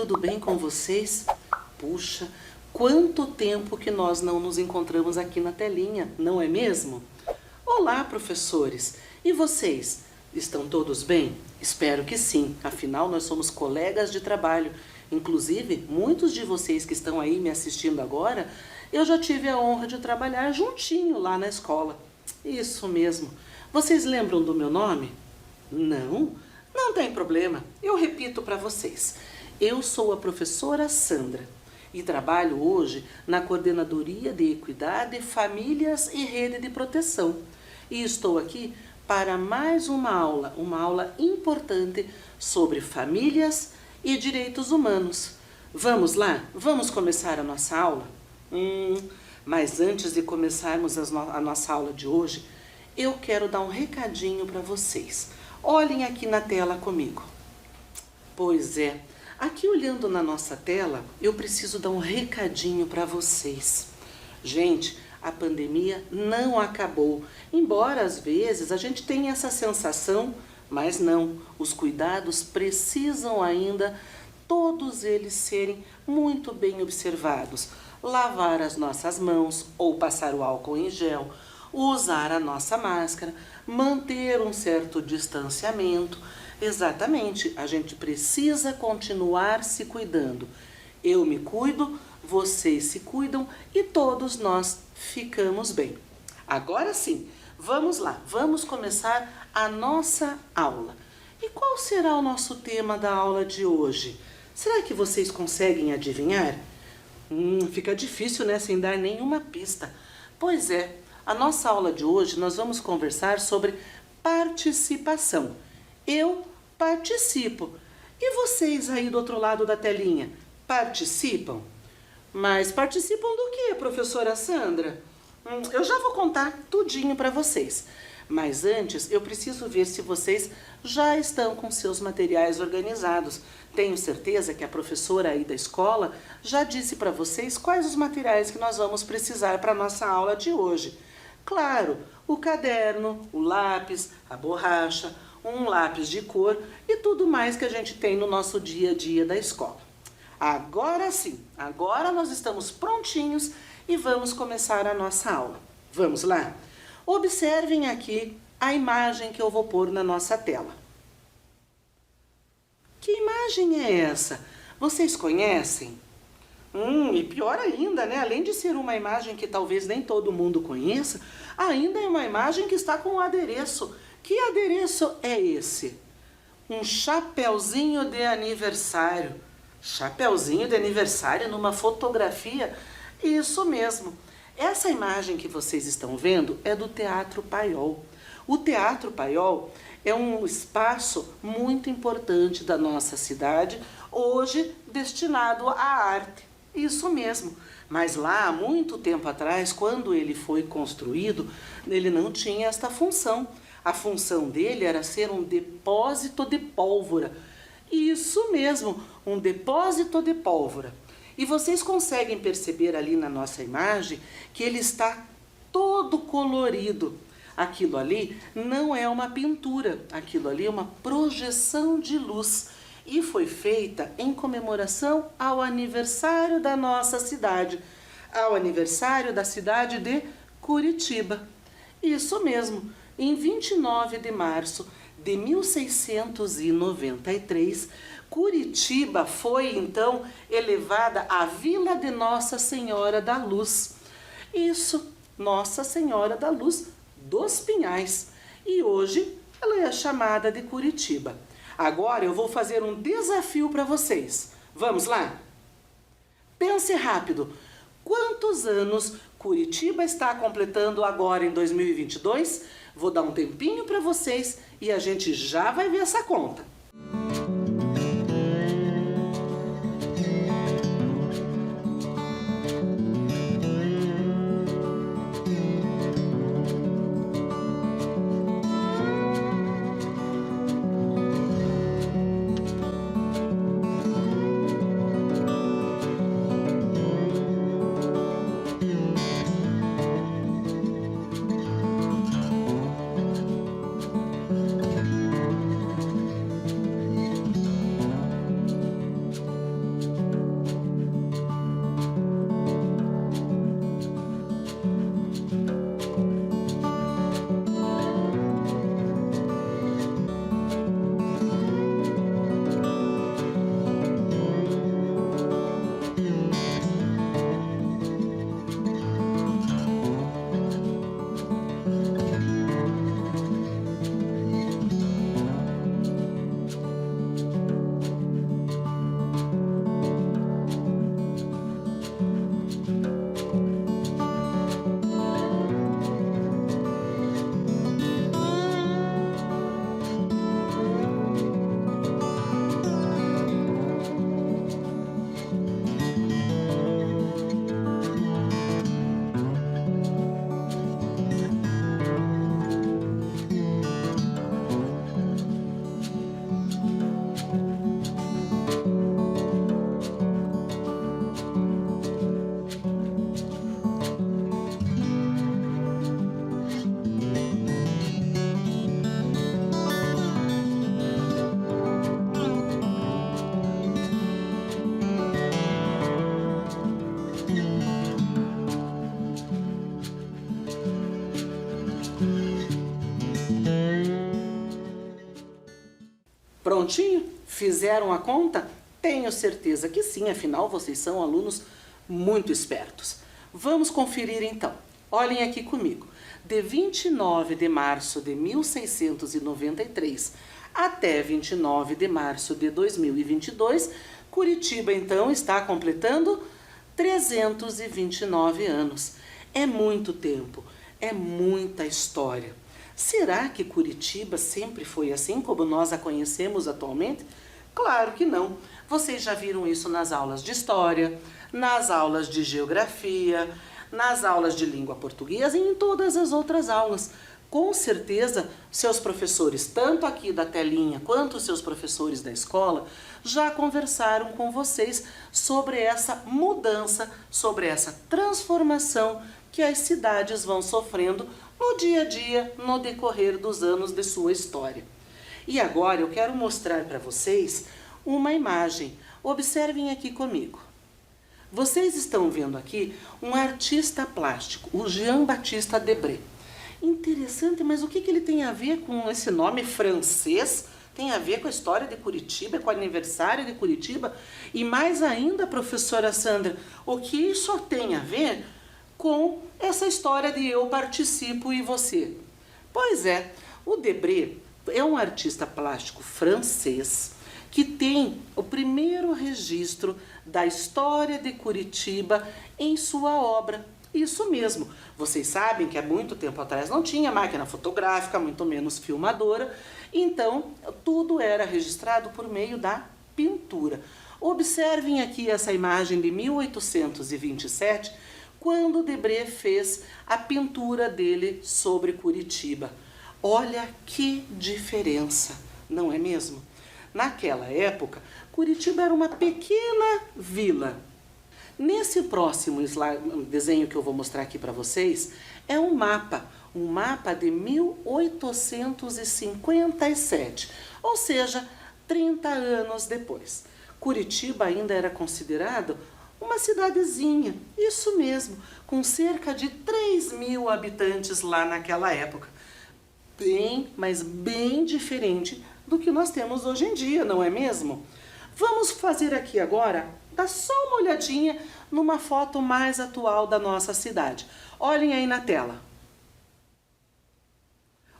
tudo bem com vocês? Puxa, quanto tempo que nós não nos encontramos aqui na telinha, não é mesmo? Olá, professores! E vocês? Estão todos bem? Espero que sim, afinal nós somos colegas de trabalho. Inclusive, muitos de vocês que estão aí me assistindo agora, eu já tive a honra de trabalhar juntinho lá na escola. Isso mesmo. Vocês lembram do meu nome? Não? Não tem problema. Eu repito para vocês. Eu sou a professora Sandra e trabalho hoje na Coordenadoria de Equidade, Famílias e Rede de Proteção. E estou aqui para mais uma aula importante sobre famílias e direitos humanos. Vamos lá? Vamos começar a nossa aula? Mas antes de começarmos a nossa aula de hoje, eu quero dar um recadinho para vocês. Olhem aqui na tela comigo. Pois é, aqui olhando na nossa tela, eu preciso dar um recadinho para vocês. Gente, a pandemia não acabou, embora às vezes a gente tenha essa sensação, mas não, os cuidados precisam ainda, todos eles serem muito bem observados. Lavar as nossas mãos ou passar o álcool em gel, usar a nossa máscara, manter um certo distanciamento. Exatamente, a gente precisa continuar se cuidando. Eu me cuido, vocês se cuidam e todos nós ficamos bem. Agora sim, vamos lá, vamos começar a nossa aula. E qual será o nosso tema da aula de hoje? Será que vocês conseguem adivinhar? Fica difícil, né, sem dar nenhuma pista. Pois é, a nossa aula de hoje nós vamos conversar sobre participação. Eu participo. E vocês aí do outro lado da telinha, participam? Mas participam do quê, professora Sandra? Eu já vou contar tudinho para vocês. Mas antes, eu preciso ver se vocês já estão com seus materiais organizados. Tenho certeza que a professora aí da escola já disse para vocês quais os materiais que nós vamos precisar para a nossa aula de hoje. Claro, o caderno, o lápis, a borracha, um lápis de cor e tudo mais que a gente tem no nosso dia a dia da escola. Agora sim, agora nós estamos prontinhos e vamos começar a nossa aula. Vamos lá? Observem aqui a imagem que eu vou pôr na nossa tela. Que imagem é essa? Vocês conhecem? E pior ainda, né? Além de ser uma imagem que talvez nem todo mundo conheça, ainda é uma imagem que está com um adereço. Que adereço é esse? Um chapeuzinho de aniversário. Chapeuzinho de aniversário numa fotografia? Isso mesmo. Essa imagem que vocês estão vendo é do Teatro Paiol. O Teatro Paiol é um espaço muito importante da nossa cidade, hoje destinado à arte. Isso mesmo. Mas lá, há muito tempo atrás, quando ele foi construído, ele não tinha esta função. A função dele era ser um depósito de pólvora. Isso mesmo, um depósito de pólvora. E vocês conseguem perceber ali na nossa imagem que ele está todo colorido. Aquilo ali não é uma pintura, aquilo ali é uma projeção de luz. E foi feita em comemoração ao aniversário da nossa cidade, ao aniversário da cidade de Curitiba. Isso mesmo, em 29 de março de 1693, Curitiba foi então elevada à Vila de Nossa Senhora da Luz. Isso, Nossa Senhora da Luz dos Pinhais. E hoje ela é chamada de Curitiba. Agora eu vou fazer um desafio para vocês. Vamos lá? Pense rápido. Quantos anos Curitiba está completando agora em 2022? Vou dar um tempinho para vocês e a gente já vai ver essa conta. Prontinho? Fizeram a conta? Tenho certeza que sim, afinal vocês são alunos muito espertos. Vamos conferir então. Olhem aqui comigo. De 29 de março de 1693 até 29 de março de 2022, Curitiba então está completando 329 anos. É muito tempo, é muita história. Será que Curitiba sempre foi assim como nós a conhecemos atualmente? Claro que não. Vocês já viram isso nas aulas de história, nas aulas de geografia, nas aulas de língua portuguesa e em todas as outras aulas. Com certeza, seus professores, tanto aqui da telinha quanto os seus professores da escola, já conversaram com vocês sobre essa mudança, sobre essa transformação que as cidades vão sofrendo no dia a dia, no decorrer dos anos de sua história. E agora eu quero mostrar para vocês uma imagem. Observem aqui comigo. Vocês estão vendo aqui um artista plástico, o Jean-Baptiste Debré. Interessante, mas o que ele tem a ver com esse nome francês? Tem a ver com a história de Curitiba, com o aniversário de Curitiba? E mais ainda, professora Sandra, o que isso tem a ver com essa história de eu participo e você? Pois é, o Debré é um artista plástico francês que tem o primeiro registro da história de Curitiba em sua obra. Isso mesmo, vocês sabem que há muito tempo atrás não tinha máquina fotográfica, muito menos filmadora, então tudo era registrado por meio da pintura. Observem aqui essa imagem de 1827, quando Debré fez a pintura dele sobre Curitiba. Olha que diferença, não é mesmo? Naquela época, Curitiba era uma pequena vila. Nesse próximo desenho que eu vou mostrar aqui para vocês, é um mapa de 1857, ou seja, 30 anos depois. Curitiba ainda era considerado uma cidadezinha, isso mesmo, com cerca de 3.000 habitantes lá naquela época. Bem, mas bem diferente do que nós temos hoje em dia, não é mesmo? Vamos fazer aqui agora, dá só uma olhadinha numa foto mais atual da nossa cidade. Olhem aí na tela.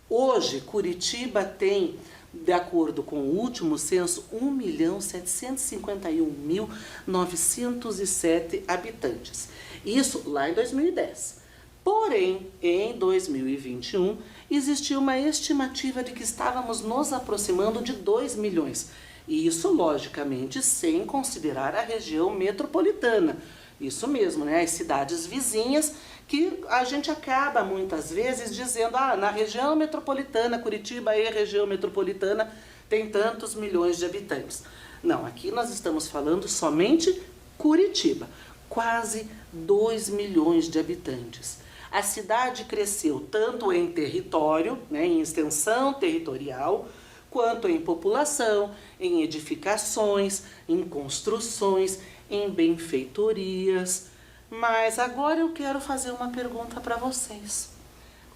Hoje, Curitiba tem, de acordo com o último censo, 1.751.907 habitantes. Isso lá em 2010. Porém, em 2021, existiu uma estimativa de que estávamos nos aproximando de 2 milhões. E isso, logicamente, sem considerar a região metropolitana. Isso mesmo, né? As cidades vizinhas que a gente acaba muitas vezes dizendo, na região metropolitana, Curitiba é região metropolitana, tem tantos milhões de habitantes. Não, aqui nós estamos falando somente Curitiba, quase 2 milhões de habitantes. A cidade cresceu tanto em território, né, em extensão territorial, quanto em população, em edificações, em construções, em benfeitorias. Mas agora eu quero fazer uma pergunta para vocês.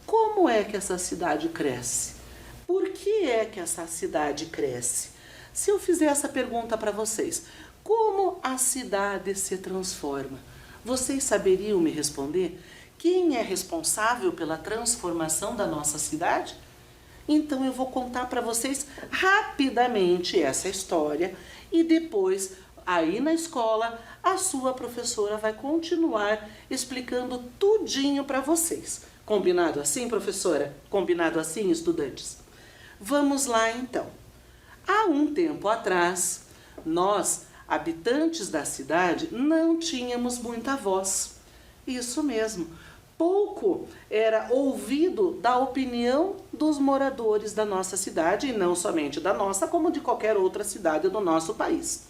Como é que essa cidade cresce? Por que é que essa cidade cresce? Se eu fizer essa pergunta para vocês, como a cidade se transforma? Vocês saberiam me responder? Quem é responsável pela transformação da nossa cidade? Então eu vou contar para vocês rapidamente essa história e depois, aí na escola, a sua professora vai continuar explicando tudinho para vocês. Combinado assim, professora? Combinado assim, estudantes? Vamos lá então. Há um tempo atrás, nós, habitantes da cidade, não tínhamos muita voz. Isso mesmo. Pouco era ouvido da opinião dos moradores da nossa cidade, e não somente da nossa, como de qualquer outra cidade do nosso país.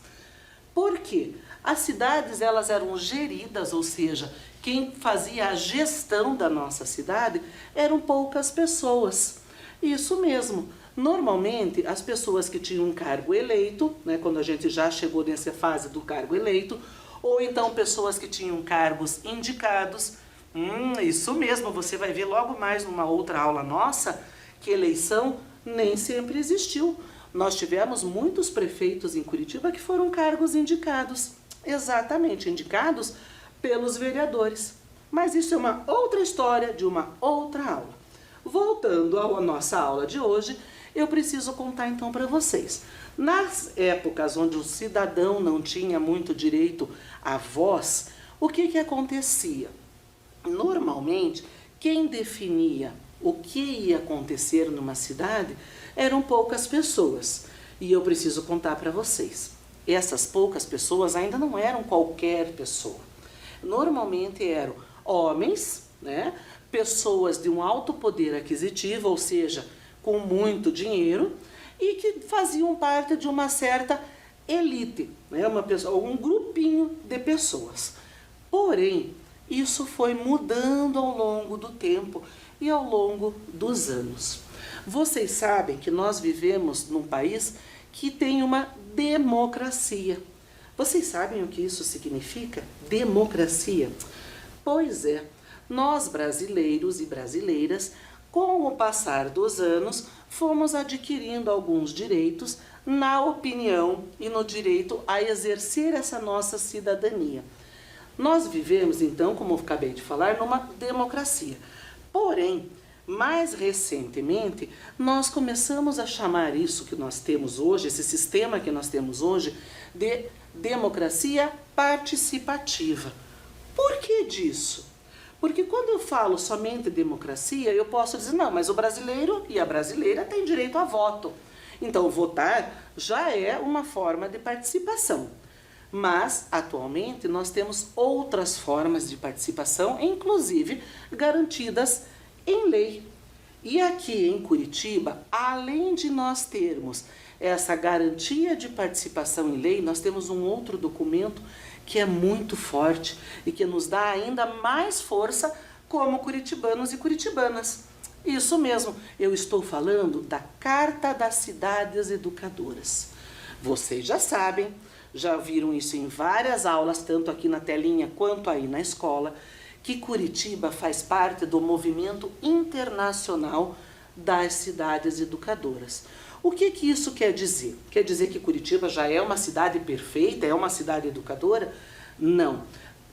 Por quê? As cidades, elas eram geridas, ou seja, quem fazia a gestão da nossa cidade eram poucas pessoas. Isso mesmo. Normalmente, as pessoas que tinham um cargo eleito, né, quando a gente já chegou nessa fase do cargo eleito, ou então pessoas que tinham cargos indicados. Isso mesmo, você vai ver logo mais numa outra aula nossa que eleição nem sempre existiu. Nós tivemos muitos prefeitos em Curitiba que foram cargos indicados, exatamente, indicados pelos vereadores. Mas isso é uma outra história de uma outra aula. Voltando à nossa aula de hoje, eu preciso contar então para vocês. Nas épocas onde o cidadão não tinha muito direito à voz, o que acontecia? Normalmente, quem definia o que ia acontecer numa cidade eram poucas pessoas. E eu preciso contar para vocês. Essas poucas pessoas ainda não eram qualquer pessoa. Normalmente eram homens, né? Pessoas de um alto poder aquisitivo, ou seja, com muito dinheiro, e que faziam parte de uma certa elite, né? Um grupinho de pessoas. Porém, isso foi mudando ao longo do tempo e ao longo dos anos. Vocês sabem que nós vivemos num país que tem uma democracia. Vocês sabem o que isso significa? Democracia? Pois é, nós brasileiros e brasileiras, com o passar dos anos, fomos adquirindo alguns direitos na opinião e no direito a exercer essa nossa cidadania. Nós vivemos, então, como eu acabei de falar, numa democracia. Porém, mais recentemente, nós começamos a chamar isso que nós temos hoje, esse sistema que nós temos hoje, de democracia participativa. Por que disso? Porque quando eu falo somente democracia, eu posso dizer, não, mas o brasileiro e a brasileira têm direito a voto. Então, votar já é uma forma de participação. Mas, atualmente, nós temos outras formas de participação, inclusive garantidas em lei. E aqui em Curitiba, além de nós termos essa garantia de participação em lei, nós temos um outro documento que é muito forte e que nos dá ainda mais força como curitibanos e curitibanas. Isso mesmo, eu estou falando da Carta das Cidades Educadoras. Vocês já sabem, já viram isso em várias aulas, tanto aqui na telinha quanto aí na escola, que Curitiba faz parte do movimento internacional das cidades educadoras. O que isso quer dizer? Quer dizer que Curitiba já é uma cidade perfeita, é uma cidade educadora? Não.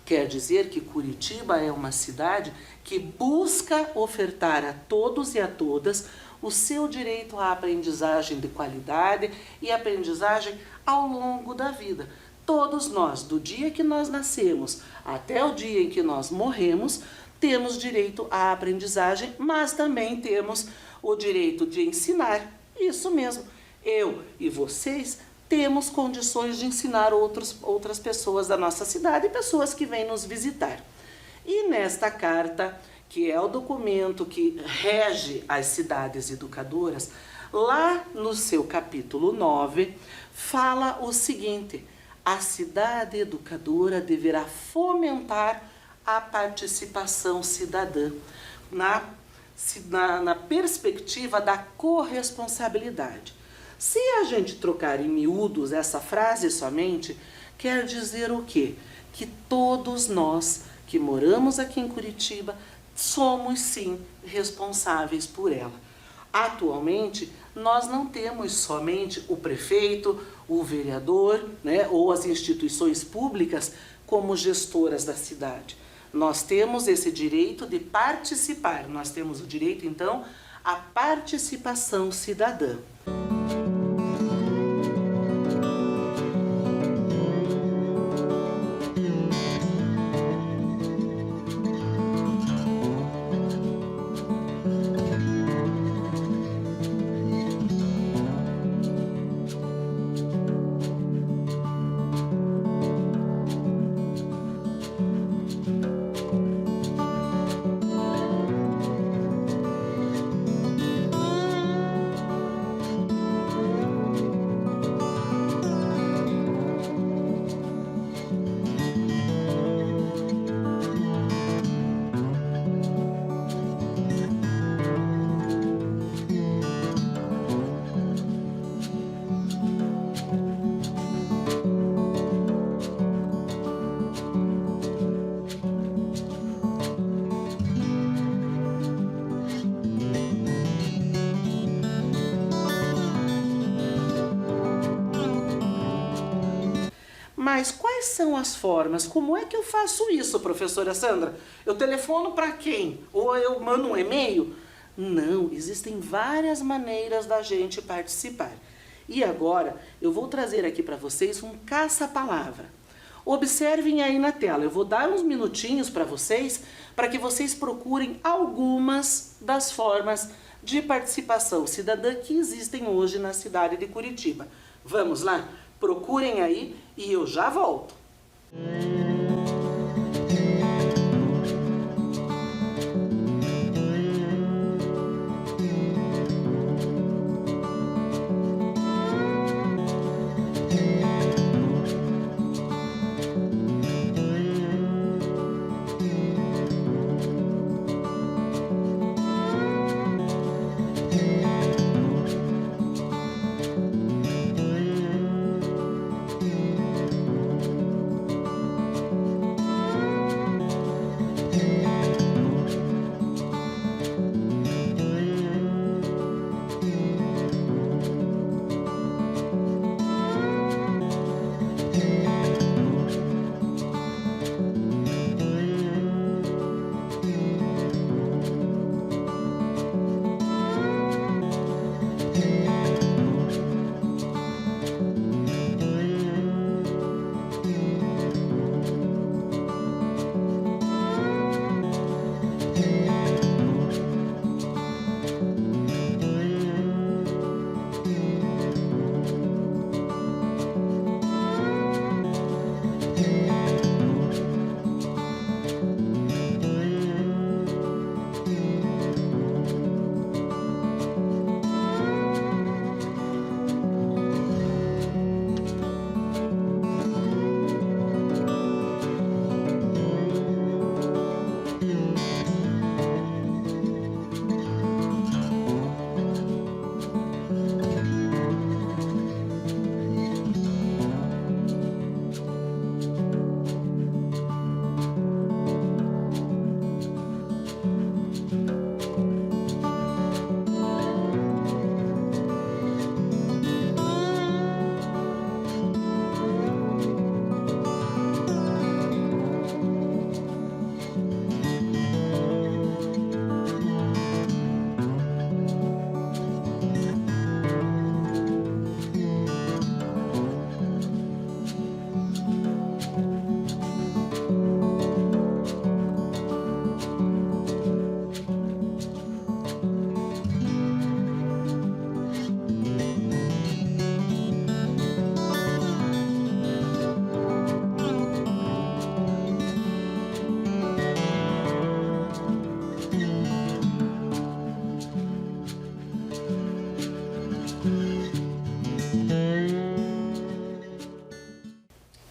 Quer dizer que Curitiba é uma cidade que busca ofertar a todos e a todas o seu direito à aprendizagem de qualidade e aprendizagem ao longo da vida. Todos nós, do dia que nós nascemos até o dia em que nós morremos, temos direito à aprendizagem, mas também temos o direito de ensinar. Isso mesmo, eu e vocês temos condições de ensinar outras pessoas da nossa cidade, pessoas que vêm nos visitar. E nesta carta, que é o documento que rege as cidades educadoras, lá no seu capítulo 9, fala o seguinte: a cidade educadora deverá fomentar a participação cidadã na perspectiva da corresponsabilidade. Se a gente trocar em miúdos essa frase somente, quer dizer o quê? Que todos nós que moramos aqui em Curitiba somos sim responsáveis por ela. Atualmente, nós não temos somente o prefeito, o vereador, né, ou as instituições públicas como gestoras da cidade. Nós temos esse direito de participar, nós temos o direito, então, à participação cidadã. Mas quais são as formas? Como é que eu faço isso, professora Sandra? Eu telefono para quem? Ou eu mando um e-mail? Não, existem várias maneiras da gente participar. E agora eu vou trazer aqui para vocês um caça-palavra. Observem aí na tela, eu vou dar uns minutinhos para que vocês procurem algumas das formas de participação cidadã que existem hoje na cidade de Curitiba. Vamos lá? Procurem aí e eu já volto.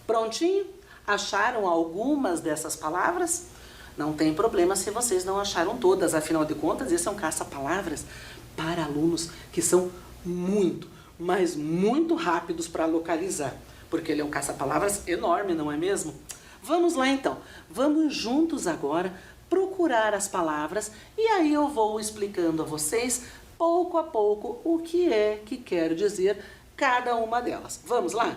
Prontinho? Acharam algumas dessas palavras? Não tem problema se vocês não acharam todas, afinal de contas, esse é um caça-palavras para alunos que são muito, mas muito rápidos para localizar, porque ele é um caça-palavras enorme, não é mesmo? Vamos lá então, vamos juntos agora procurar as palavras e aí eu vou explicando a vocês, pouco a pouco, o que é que quer dizer cada uma delas. Vamos lá?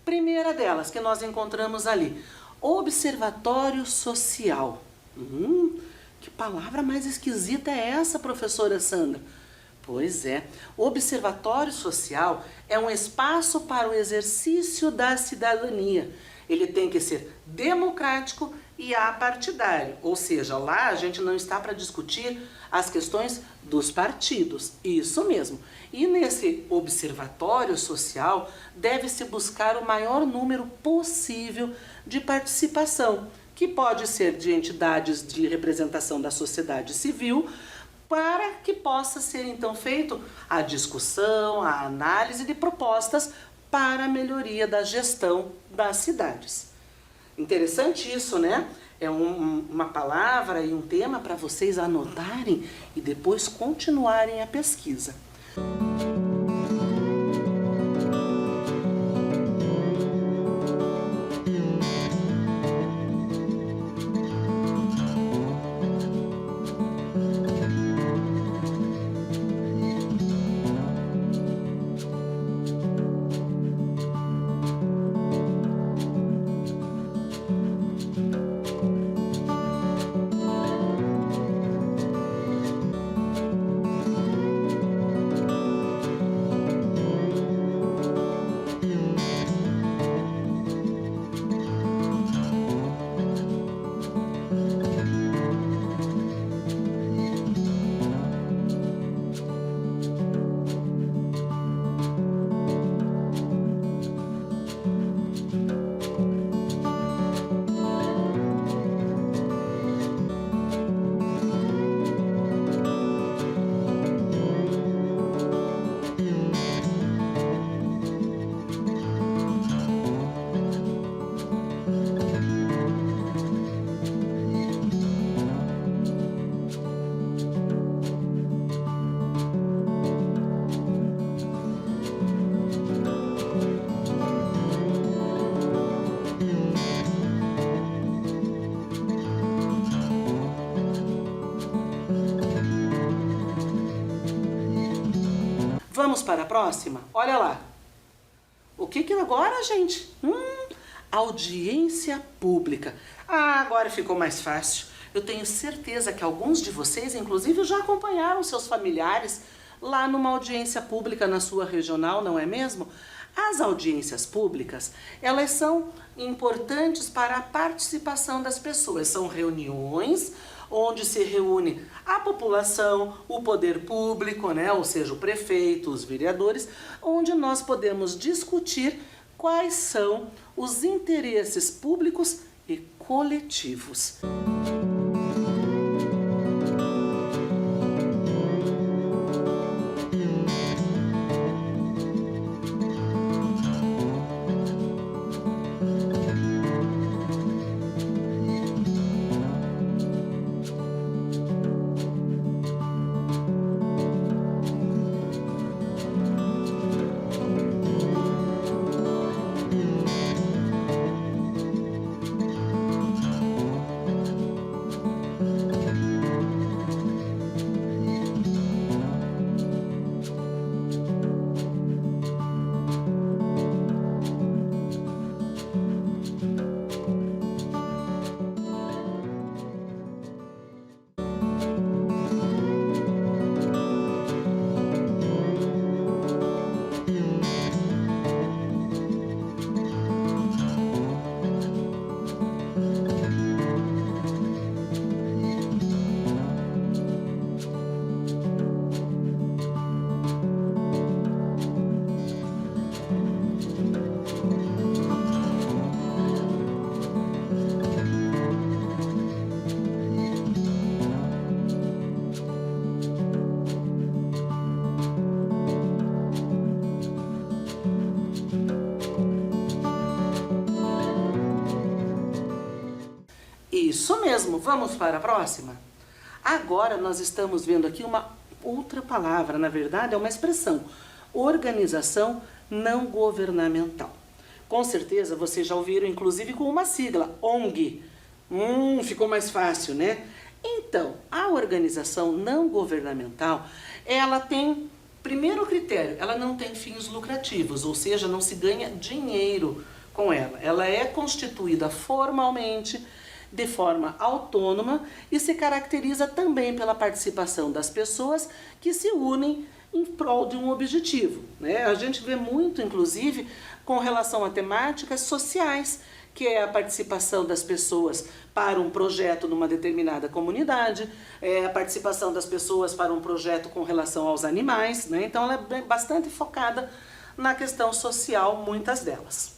Primeira delas que nós encontramos ali, observatório social. Que palavra mais esquisita é essa, professora Sandra? Pois é, o observatório social é um espaço para o exercício da cidadania. Ele tem que ser democrático e apartidário, ou seja, lá a gente não está para discutir as questões dos partidos, isso mesmo. E nesse observatório social deve-se buscar o maior número possível de participação, que pode ser de entidades de representação da sociedade civil, para que possa ser então feito a discussão, a análise de propostas para a melhoria da gestão das cidades. Interessante isso, né? É uma palavra e um tema para vocês anotarem e depois continuarem a pesquisa. Vamos para a próxima? Olha lá. O que agora, gente? Audiência pública. Ah, agora ficou mais fácil. Eu tenho certeza que alguns de vocês, inclusive, já acompanharam seus familiares lá numa audiência pública na sua regional, não é mesmo? As audiências públicas, elas são importantes para a participação das pessoas. São reuniões onde se reúne a população, o poder público, né? Ou seja, o prefeito, os vereadores, onde nós podemos discutir quais são os interesses públicos e coletivos. Isso mesmo, vamos para a próxima? Agora nós estamos vendo aqui uma outra palavra, na verdade é uma expressão, organização não governamental. Com certeza vocês já ouviram, inclusive com uma sigla, ONG. Ficou mais fácil, né? Então, a organização não governamental, ela tem, primeiro critério, ela não tem fins lucrativos, ou seja, não se ganha dinheiro com ela. Ela é constituída formalmente, de forma autônoma e se caracteriza também pela participação das pessoas que se unem em prol de um objetivo, né? A gente vê muito, inclusive, com relação a temáticas sociais, que é a participação das pessoas para um projeto numa determinada comunidade, a participação das pessoas para um projeto com relação aos animais, né? Então ela é bastante focada na questão social, muitas delas.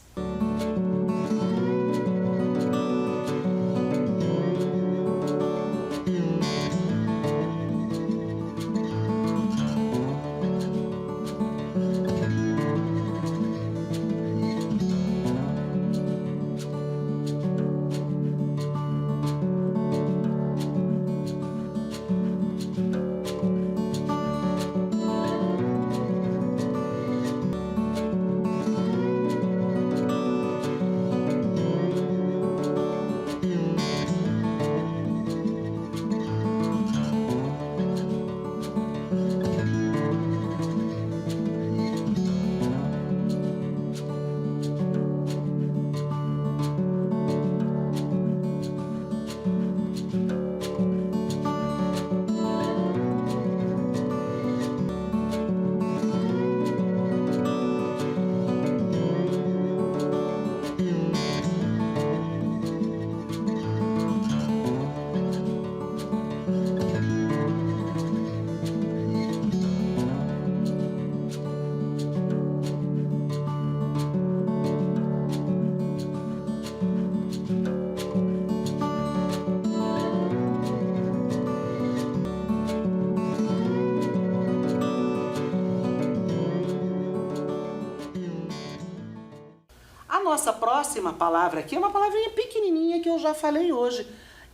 Nossa próxima palavra aqui é uma palavrinha pequenininha que eu já falei hoje,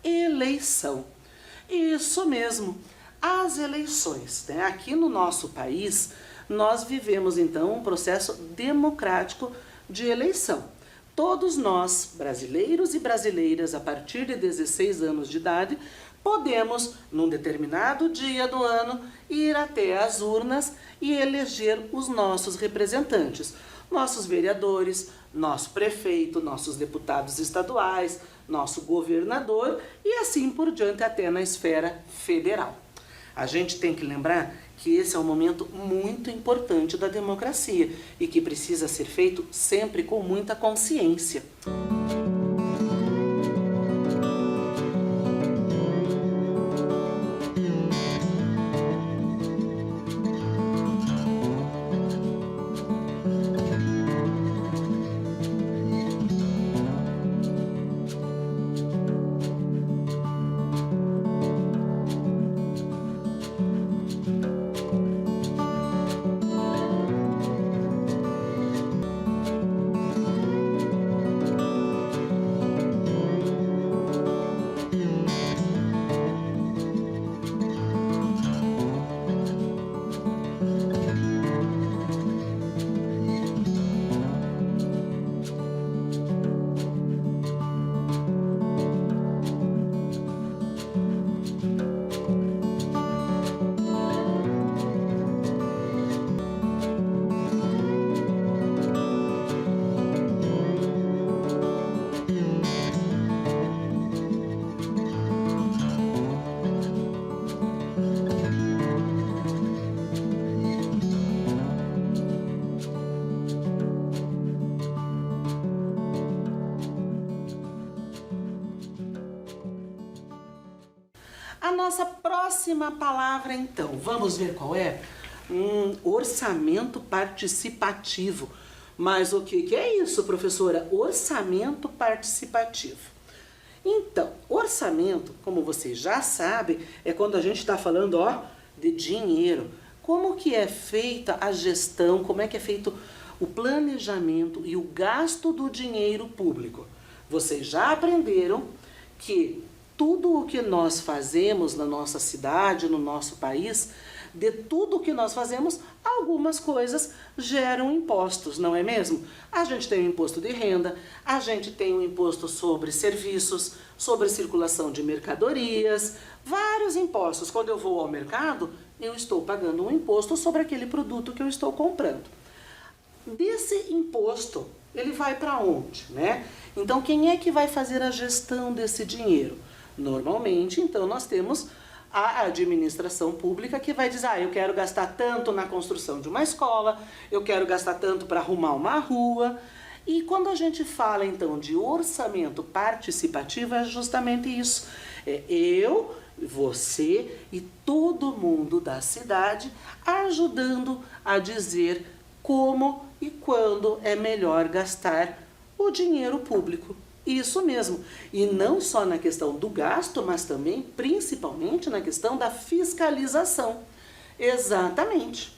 eleição. Isso mesmo, as eleições, né? Aqui no nosso país, nós vivemos então um processo democrático de eleição. Todos nós, brasileiros e brasileiras, a partir de 16 anos de idade, podemos, num determinado dia do ano, ir até as urnas e eleger os nossos representantes, nossos vereadores, nosso prefeito, nossos deputados estaduais, nosso governador e assim por diante até na esfera federal. A gente tem que lembrar que esse é um momento muito importante da democracia e que precisa ser feito sempre com muita consciência. A nossa próxima palavra, então, vamos ver qual é? Orçamento participativo. Mas o que é isso, professora? Orçamento participativo. Então, orçamento, como vocês já sabem, é quando a gente está falando, de dinheiro. Como que é feita a gestão, como é que é feito o planejamento e o gasto do dinheiro público. Vocês já aprenderam que tudo o que nós fazemos na nossa cidade, no nosso país, de tudo o que nós fazemos, algumas coisas geram impostos, não é mesmo? A gente tem o imposto de renda, a gente tem o imposto sobre serviços, sobre circulação de mercadorias, vários impostos. Quando eu vou ao mercado, eu estou pagando um imposto sobre aquele produto que eu estou comprando. Desse imposto, ele vai para onde, né? Então, quem é que vai fazer a gestão desse dinheiro? Normalmente, então, nós temos a administração pública que vai dizer, eu quero gastar tanto na construção de uma escola, eu quero gastar tanto para arrumar uma rua. E quando a gente fala, então, de orçamento participativo, é justamente isso. É eu, você e todo mundo da cidade ajudando a dizer como e quando é melhor gastar o dinheiro público. Isso mesmo. E não só na questão do gasto, mas também, principalmente, na questão da fiscalização. Exatamente.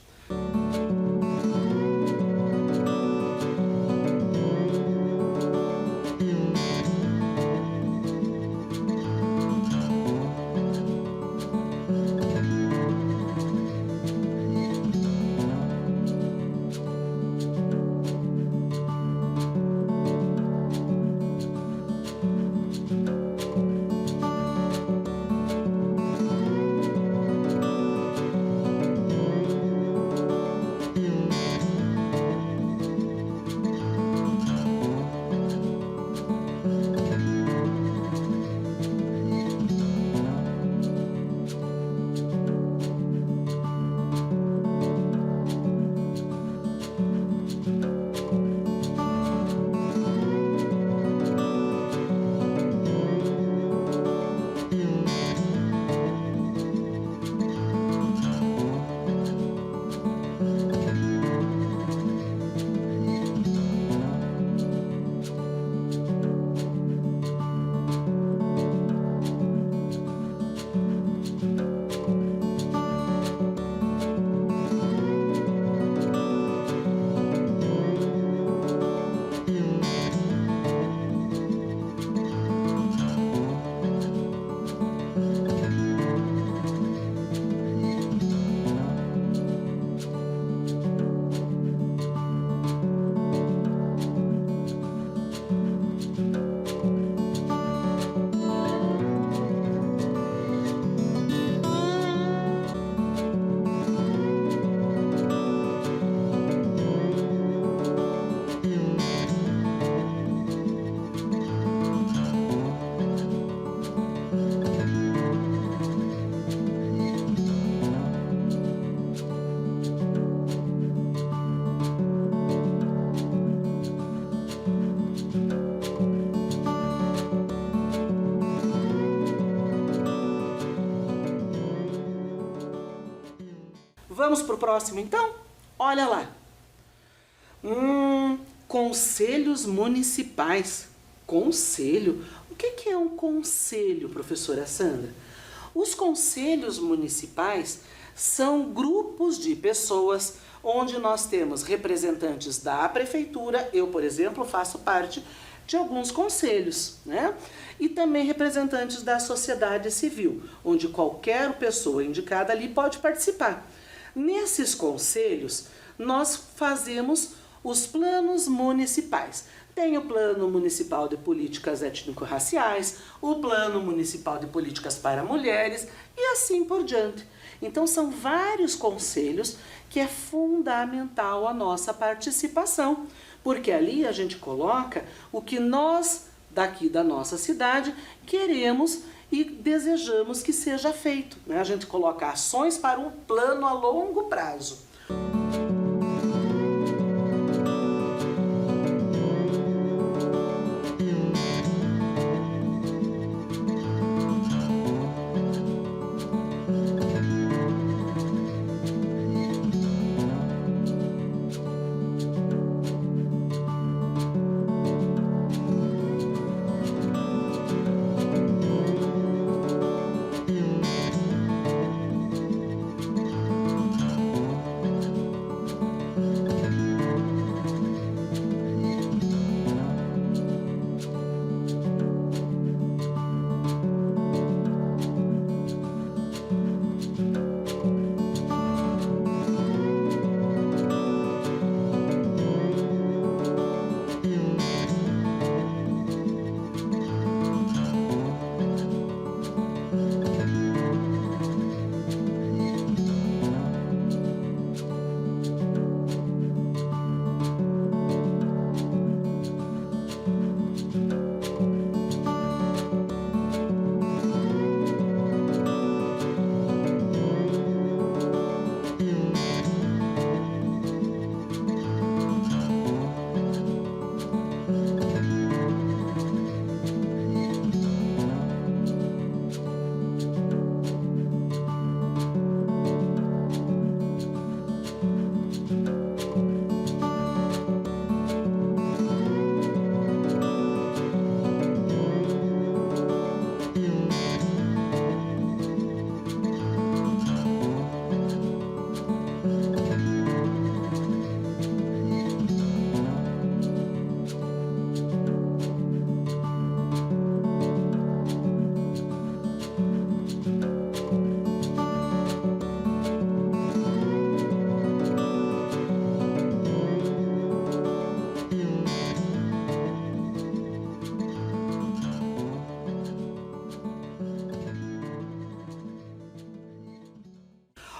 Vamos para o próximo então? Olha lá. Conselhos municipais. Conselho? O que é um conselho, professora Sandra? Os conselhos municipais são grupos de pessoas onde nós temos representantes da prefeitura. Eu, por exemplo, faço parte de alguns conselhos, né? E também representantes da sociedade civil, onde qualquer pessoa indicada ali pode participar. Nesses conselhos, nós fazemos os planos municipais. Tem o Plano Municipal de Políticas Étnico-Raciais, o Plano Municipal de Políticas para Mulheres e assim por diante. Então são vários conselhos que é fundamental a nossa participação, porque ali a gente coloca o que nós, daqui da nossa cidade, queremos e desejamos que seja feito, né? A gente coloca ações para um plano a longo prazo.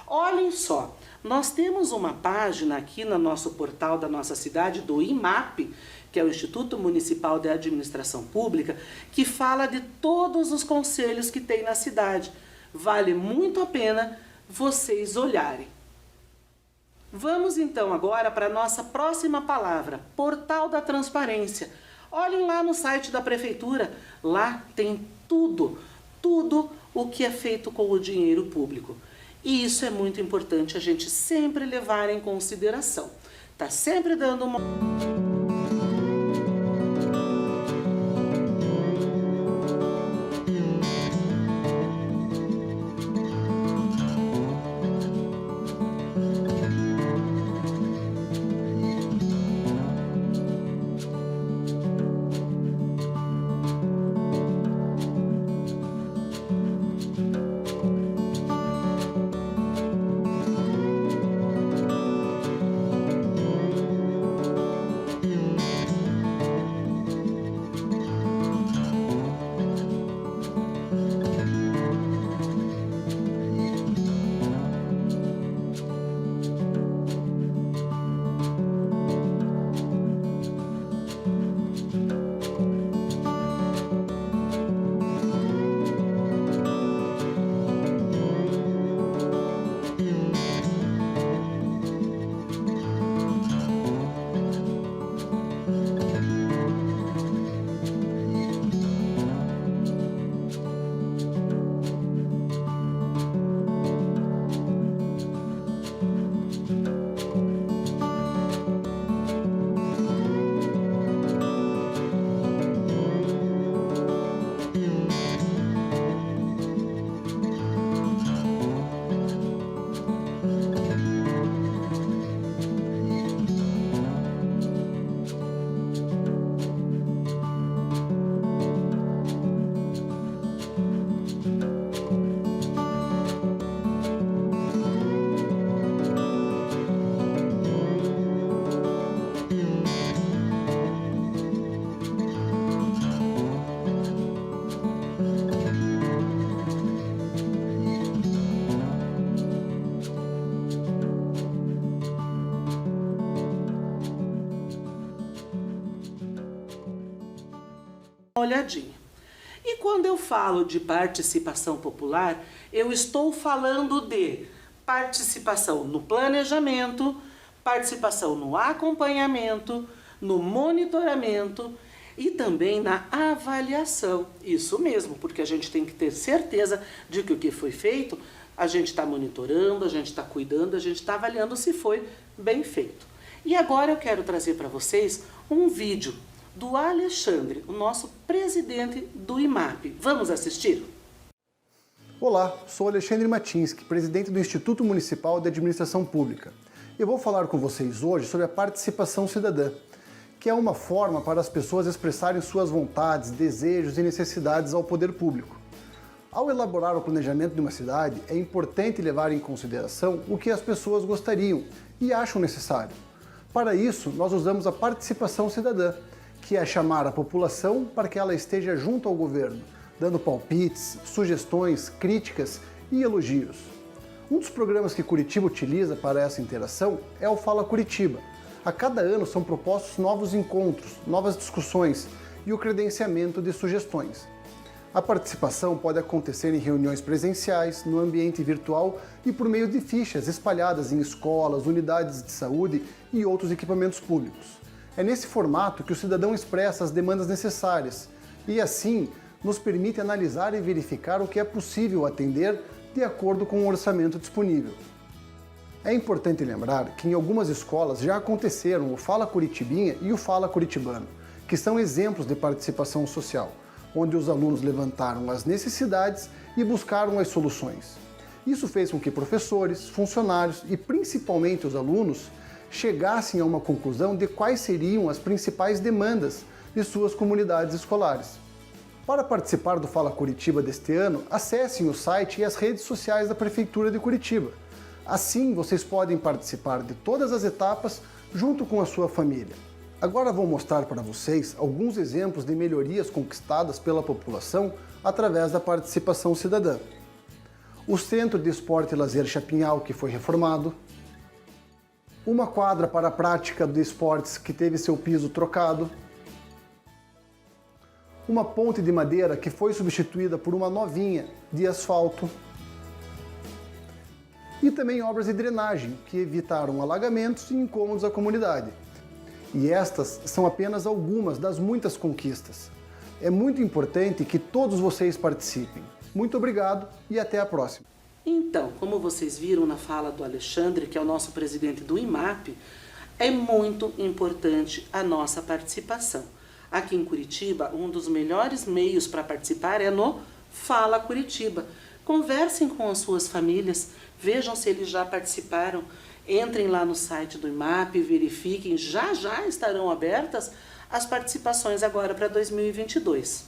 Olhem só, nós temos uma página aqui no nosso portal da nossa cidade, do IMAP, que é o Instituto Municipal de Administração Pública, que fala de todos os conselhos que tem na cidade. Vale muito a pena vocês olharem. Vamos então agora para a nossa próxima palavra, Portal da Transparência. Olhem lá no site da Prefeitura, lá tem tudo o que é feito com o dinheiro público. E isso é muito importante a gente sempre levar em consideração. Tá sempre dando uma... olhadinha. E quando eu falo de participação popular, eu estou falando de participação no planejamento, participação no acompanhamento, no monitoramento e também na avaliação. Isso mesmo, porque a gente tem que ter certeza de que o que foi feito, a gente está monitorando, a gente está cuidando, a gente está avaliando se foi bem feito. E agora eu quero trazer para vocês um vídeo do Alexandre, o nosso presidente do IMAP. Vamos assistir? Olá, sou Alexandre Matinski, presidente do Instituto Municipal de Administração Pública. Eu vou falar com vocês hoje sobre a participação cidadã, que é uma forma para as pessoas expressarem suas vontades, desejos e necessidades ao poder público. Ao elaborar o planejamento de uma cidade, é importante levar em consideração o que as pessoas gostariam e acham necessário. Para isso, nós usamos a participação cidadã, que é chamar a população para que ela esteja junto ao governo, dando palpites, sugestões, críticas e elogios. Um dos programas que Curitiba utiliza para essa interação é o Fala Curitiba. A cada ano são propostos novos encontros, novas discussões e o credenciamento de sugestões. A participação pode acontecer em reuniões presenciais, no ambiente virtual e por meio de fichas espalhadas em escolas, unidades de saúde e outros equipamentos públicos. É nesse formato que o cidadão expressa as demandas necessárias e, assim, nos permite analisar e verificar o que é possível atender de acordo com o orçamento disponível. É importante lembrar que em algumas escolas já aconteceram o Fala Curitibinha e o Fala Curitibano, que são exemplos de participação social, onde os alunos levantaram as necessidades e buscaram as soluções. Isso fez com que professores, funcionários e principalmente os alunos chegassem a uma conclusão de quais seriam as principais demandas de suas comunidades escolares. Para participar do Fala Curitiba deste ano, acessem o site e as redes sociais da Prefeitura de Curitiba. Assim, vocês podem participar de todas as etapas junto com a sua família. Agora vou mostrar para vocês alguns exemplos de melhorias conquistadas pela população através da participação cidadã. O Centro de Esporte e Lazer Chapinhal, que foi reformado. Uma quadra para a prática de esportes que teve seu piso trocado. Uma ponte de madeira que foi substituída por uma novinha de asfalto. E também obras de drenagem que evitaram alagamentos e incômodos à comunidade. E estas são apenas algumas das muitas conquistas. É muito importante que todos vocês participem. Muito obrigado e até a próxima. Então, como vocês viram na fala do Alexandre, que é o nosso presidente do IMAP, é muito importante a nossa participação. Aqui em Curitiba, um dos melhores meios para participar é no Fala Curitiba. Conversem com as suas famílias, vejam se eles já participaram, entrem lá no site do IMAP, verifiquem, já estarão abertas as participações agora para 2022.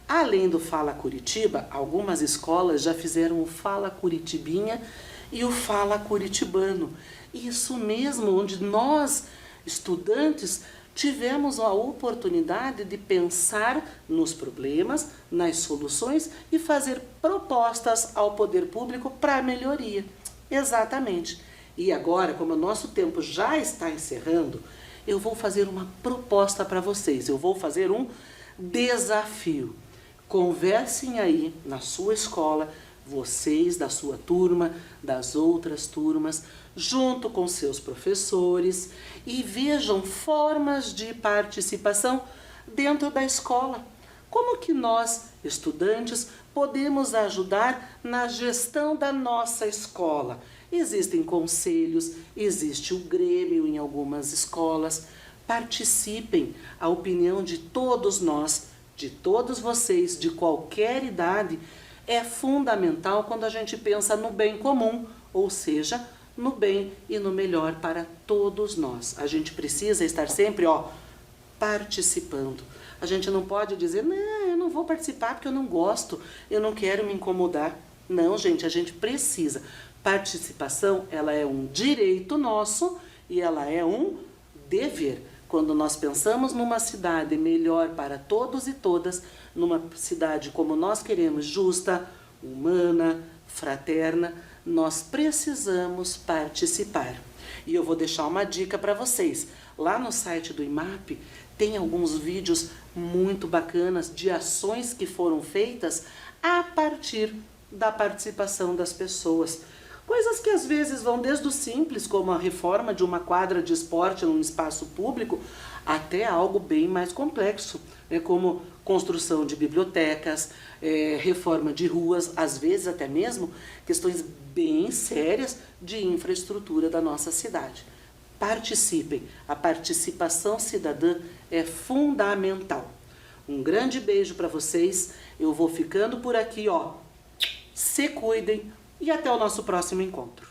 Além do Fala Curitiba, algumas escolas já fizeram o Fala Curitibinha e o Fala Curitibano. Isso mesmo, onde nós, estudantes, tivemos a oportunidade de pensar nos problemas, nas soluções e fazer propostas ao poder público para melhoria. Exatamente. E agora, como o nosso tempo já está encerrando, eu vou fazer uma proposta para vocês. Eu vou fazer um desafio. Conversem aí na sua escola, vocês da sua turma, das outras turmas, junto com seus professores e vejam formas de participação dentro da escola. Como que nós, estudantes, podemos ajudar na gestão da nossa escola? Existem conselhos, existe o Grêmio em algumas escolas. Participem, a opinião de todos nós, de todos vocês, de qualquer idade, é fundamental quando a gente pensa no bem comum, ou seja, no bem e no melhor para todos nós. A gente precisa estar sempre, participando. A gente não pode dizer, não, eu não vou participar porque eu não gosto, eu não quero me incomodar. Não, gente, a gente precisa. Participação, ela é um direito nosso e ela é um dever. Quando nós pensamos numa cidade melhor para todos e todas, numa cidade como nós queremos, justa, humana, fraterna, nós precisamos participar. E eu vou deixar uma dica para vocês. Lá no site do IMAP tem alguns vídeos muito bacanas de ações que foram feitas a partir da participação das pessoas. Coisas que às vezes vão desde o simples, como a reforma de uma quadra de esporte num espaço público, até algo bem mais complexo, né, como construção de bibliotecas, reforma de ruas, às vezes até mesmo questões bem sérias de infraestrutura da nossa cidade. Participem, a participação cidadã é fundamental. Um grande beijo para vocês, eu vou ficando por aqui, ó. Se cuidem e até o nosso próximo encontro.